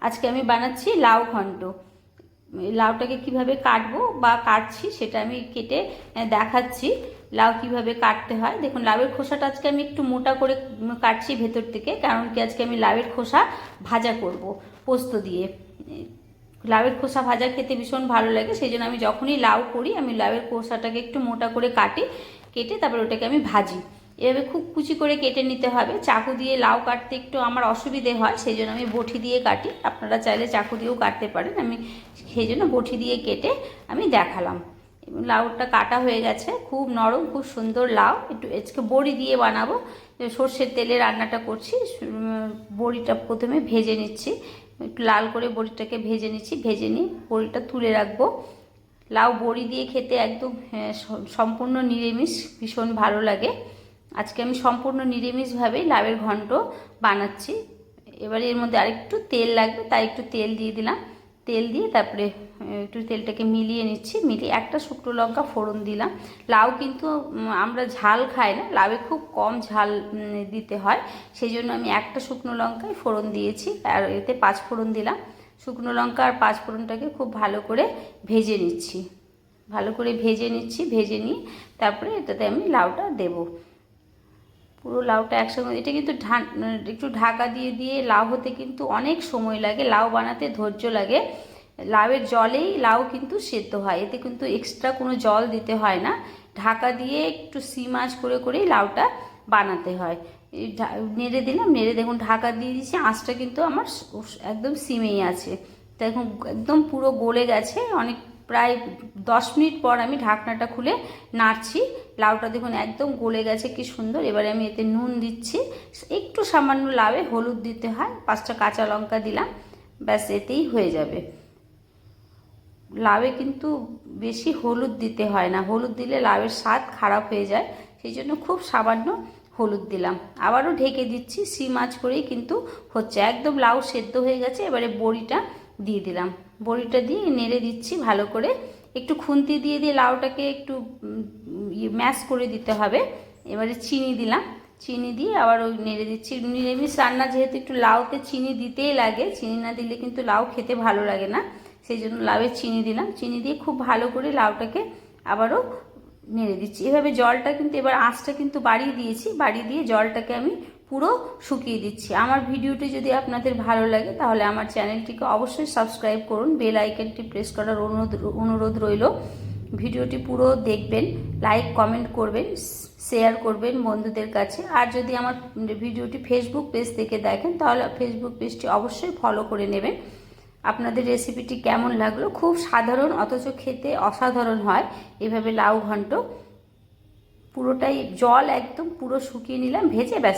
আজকে আমি বানাচ্ছি লাউ ঘন্ট। লাউটাকে কিভাবে কাটবো বা কাটছি সেটা আমি কেটে দেখাচ্ছি। লাউ কিভাবে কাটতে হয় দেখুন। লাউয়ের খোসাটা আজকে আমি একটু মোটা করে কাটছি ভেতর থেকে, কারণ কি আজকে আমি লাউয়ের খোসা ভাজা করব পোস্ত দিয়ে। লাউয়ের খোসা ভাজা খেতে ভীষণ ভালো লাগে, সেই জন্য আমি যখনই লাউ করি আমি লাউয়ের খোসাটাকে একটু মোটা করে কাটি, কেটে তারপর ওটাকে আমি ভাজি। এভাবে খুব কুচি করে কেটে নিতে হবে। চাকু দিয়ে লাউ কাটতে একটু আমার অসুবিধে হয়, সেই জন্য আমি বটি দিয়ে কাটি। আপনারা চাইলে চাকু দিয়েও কাটতে পারেন, আমি সেই জন্য বটি দিয়ে কেটে আমি দেখালাম। এবং লাউটা কাটা হয়ে গেছে, খুব নরম খুব সুন্দর লাউ। একটু আজকে বড়ি দিয়ে বানাবো, সর্ষের তেলে রান্নাটা করছি। বড়িটা প্রথমে ভেজে নিচ্ছি, একটু লাল করে বড়িটাকে ভেজে নিচ্ছি। ভেজে নিয়ে বড়িটা তুলে রাখবো। লাউ বড়ি দিয়ে খেতে একদম সম্পূর্ণ নিরামিষ, ভীষণ ভালো লাগে। আজকে আমি সম্পূর্ণ নিরামিষভাবেই লাউয়ের ঘন্ট বানাচ্ছি। এবারে এর মধ্যে আরেকটু তেল লাগবে, তাই একটু তেল দিয়ে দিলাম। তেল দিয়ে তারপরে একটু তেলটাকে মিলিয়ে নিচ্ছি। মিলিয়ে একটা শুকনো লঙ্কা ফোড়ন দিলাম। লাউ কিন্তু আমরা ঝাল খাই না, লাউয়ে খুব কম ঝাল দিতে হয়, সেই জন্য আমি একটা শুকনো লঙ্কায় ফোড়ন দিয়েছি, আর এতে 5 ফোড়ন দিলাম। শুকনো লঙ্কা আর 5 ফোড়নটাকে খুব ভালো করে ভেজে নিচ্ছি। ভেজে নিয়ে তারপরে এটাতে আমি লাউটা দেবো। পুরো লাউটা একসঙ্গে, এটা কিন্তু একটু ঢাকা দিয়ে দিয়ে লাউ হতে কিন্তু অনেক সময় লাগে। লাউ বানাতে ধৈর্য লাগে। লাউয়ের জলেই লাউ কিন্তু সেদ্ধ হয়, এতে কিন্তু এক্সট্রা কোনো জল দিতে হয় না। ঢাকা দিয়ে একটু সিম আঁচ করে করেই লাউটা বানাতে হয়। নেড়ে দিলাম, নেড়ে দেখুন ঢাকা দিয়ে দিচ্ছি। আঁচটা কিন্তু আমার একদম সিমেই আছে, দেখুন একদম পুরো গলে গেছে। অনেক প্রায় 10 মিনিট পর আমি ঢাকনাটা খুলে নাড়ছি। লাউটা দেখুন একদম গলে গেছে, কি সুন্দর। এবারে আমি এতে নুন দিচ্ছি, একটু সামান্য লাউয়ে হলুদ দিতে হয়, 5টা কাঁচা লঙ্কা দিলাম, ব্যাস এতেই হয়ে যাবে। লাউয়ে কিন্তু বেশি হলুদ দিতে হয় না, হলুদ দিলে লাউয়ের স্বাদ খারাপ হয়ে যায়, সেই জন্য খুব সামান্য হলুদ দিলাম। আবারও ঢেকে দিচ্ছি, সিম আঁচ করেই কিন্তু হচ্ছে। একদম লাউ সেদ্ধ হয়ে গেছে। এবারে বড়িটা দিয়ে দিলাম, বড়িটা দিয়ে নেড়ে দিচ্ছি ভালো করে। একটু খুন্তি দিয়ে দিয়ে লাউটাকে একটু ম্যাশ করে দিতে হবে। এবারে চিনি দিলাম, চিনি দিয়ে আবার ওই নেড়ে দিচ্ছি। নিরামিষ রান্না যেহেতু একটু লাউতে চিনি দিতেই লাগে, চিনি না দিলে কিন্তু লাউ খেতে ভালো লাগে না, সেই জন্য লাউয়ে চিনি দিলাম। চিনি দিয়ে খুব ভালো করে লাউটাকে আবারও নেড়ে দিচ্ছি। এভাবে জলটা কিন্তু এবার আঁচটা কিন্তু বাড়িয়ে দিয়েছি, বাড়িয়ে দিয়ে জলটাকে আমি পুরো শুকিয়ে দিচ্ছি। আমার ভিডিওটি যদি আপনাদের ভালো লাগে তাহলে আমার চ্যানেলটিকে অবশ্যই সাবস্ক্রাইব করুন, বেল আইকনটি প্রেস করার অনুরোধ রইল। ভিডিওটি পুরো দেখবেন, লাইক কমেন্ট করবেন, শেয়ার করবেন বন্ধুদের কাছে। আর যদি আমার ভিডিওটি ফেসবুক পেজ থেকে দেখেন তাহলে ফেসবুক পেজটি অবশ্যই ফলো করে নেবেন। আপনাদের রেসিপিটি কেমন লাগলো? খুব সাধারণ অথচ খেতে অসাধারণ হয় এভাবে লাউ ঘন্ট। পুরোটাই জল একদম পুরো শুকিয়ে নিলাম ভেজে, ব্যাস।